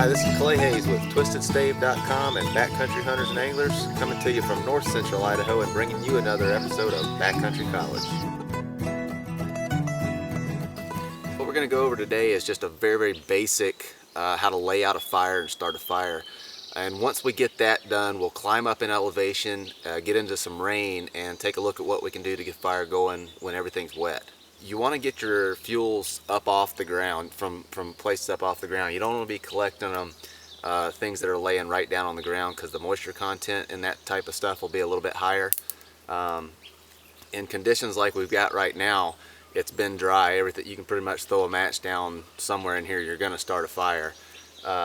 Hi, this is Clay Hayes with TwistedStave.com and Backcountry Hunters and Anglers, coming to you from North Central Idaho and bringing you another episode of Backcountry College. What we're going to go over today is just a very basic how to lay out a fire and start a fire. And once we get that done, we'll climb up in elevation, get into some rain, and take a look at what we can do to get fire going when everything's wet. You want to get your fuels up off the ground, from places up off the ground. You don't want to be collecting them, things that are laying right down on the ground, because the moisture content in that type of stuff will be a little bit higher. In conditions like we've got right now, it's been dry. Everything, you can pretty much throw a match down somewhere in here, you're going to start a fire.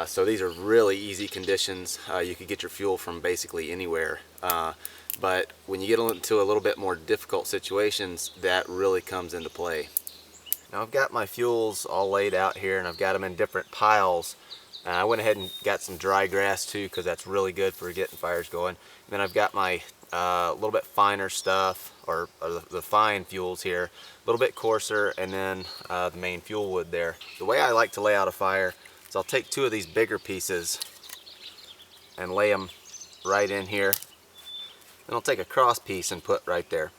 So these are really easy conditions. You could get your fuel from basically anywhere. But when you get into a little bit more difficult situations, that really comes into play. Now I've got my fuels all laid out here, and I've got them in different piles. I went ahead and got some dry grass too, because that's really good for getting fires going. And then I've got my little bit finer stuff, or the fine fuels here, a little bit coarser, and then the main fuel wood there. The way I like to lay out a fire is I'll take two of these bigger pieces and lay them right in here. Then I'll take a cross piece and put right there.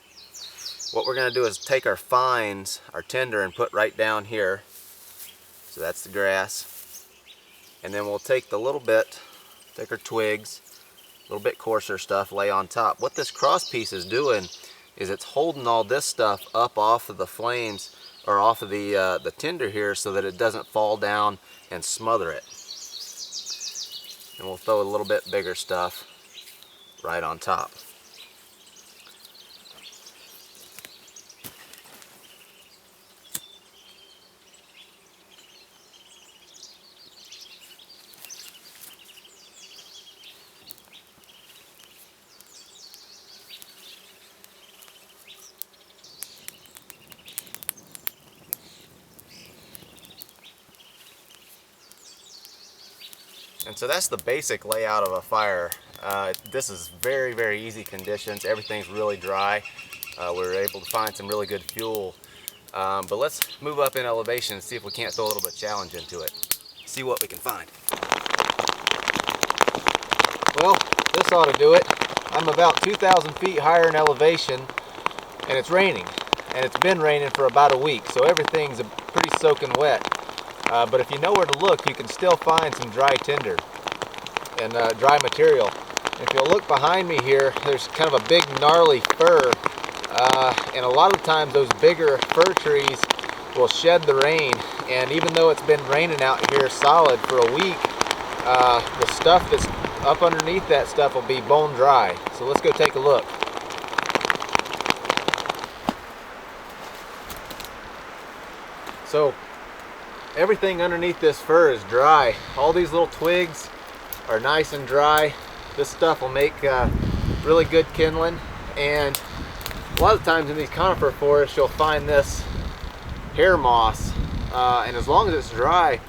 What we're going to do is take our fines, our tinder, and put right down here. So that's the grass. And then we'll take the little bit, take our twigs, a little bit coarser stuff, lay on top. What this cross piece is doing is it's holding all this stuff up off of the flames, or off of the tinder here, so that it doesn't fall down and smother it. And we'll throw a little bit bigger stuff right on top. And so that's the basic layout of a fire. This is very easy conditions. Everything's really dry. We were able to find some really good fuel. But let's move up in elevation and see if we can't throw a little bit of challenge into it. See what we can find. Well, this ought to do it. I'm about 2,000 feet higher in elevation, and it's raining. And it's been raining for about a week, so everything's pretty soaking wet. But if you know where to look, you can still find some dry tinder and dry material. If you'll look behind me here, there's kind of a big gnarly fir, and a lot of times those bigger fir trees will shed the rain, and even though it's been raining out here solid for a week, the stuff that's up underneath that stuff will be bone dry. So let's go take a look. So everything underneath this fir is dry. All these little twigs are nice and dry. This stuff will make really good kindling, and a lot of times in these conifer forests you'll find this hair moss, and as long as it's dry,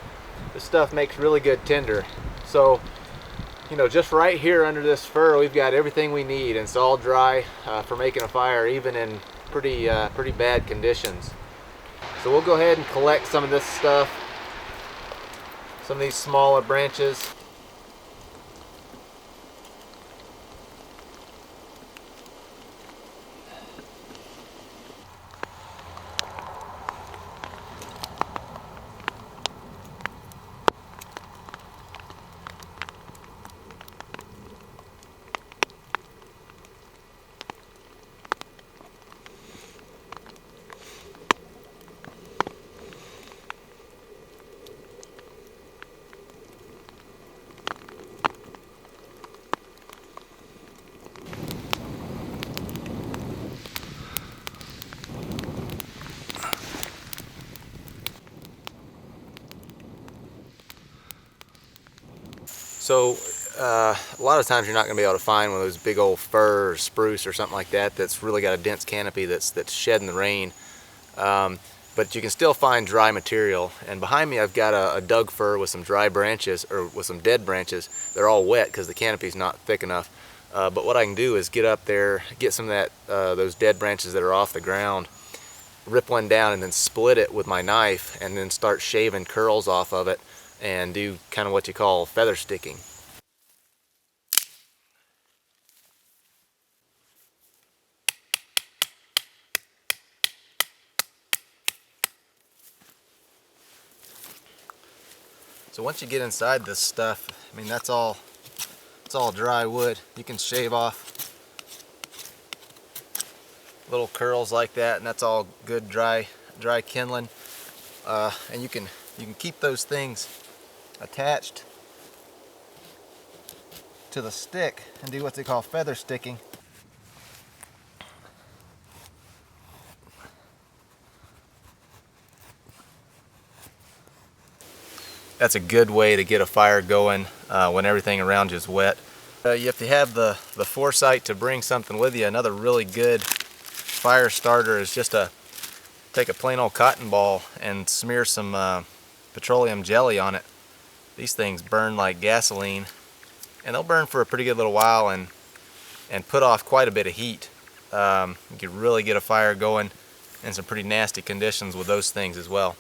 this stuff makes really good tinder. So, you know, just right here under this fir we've got everything we need, and it's all dry for making a fire, even in pretty bad conditions. So we'll go ahead and collect some of this stuff, some of these smaller branches. So a lot of times you're not going to be able to find one of those big old fir or spruce or something like that that's really got a dense canopy that's shedding the rain. But you can still find dry material. And behind me I've got a Doug fir with some dry branches, or with some dead branches. They're all wet because the canopy's not thick enough. But what I can do is get up there, get some of that those dead branches that are off the ground, rip one down and then split it with my knife, and then start shaving curls off of it. and do kind of what you call feather sticking. So once you get inside this stuff, I mean, it's all dry wood. You can shave off little curls like that, and that's all good dry kindling. And you can keep those things attached to the stick and do what they call feather sticking. That's a good way to get a fire going when everything around you is wet. You have to have the foresight to bring something with you. Another really good fire starter is just take a plain old cotton ball and smear some petroleum jelly on it. These things burn like gasoline, and they'll burn for a pretty good little while and put off quite a bit of heat. You can really get a fire going in some pretty nasty conditions with those things as well.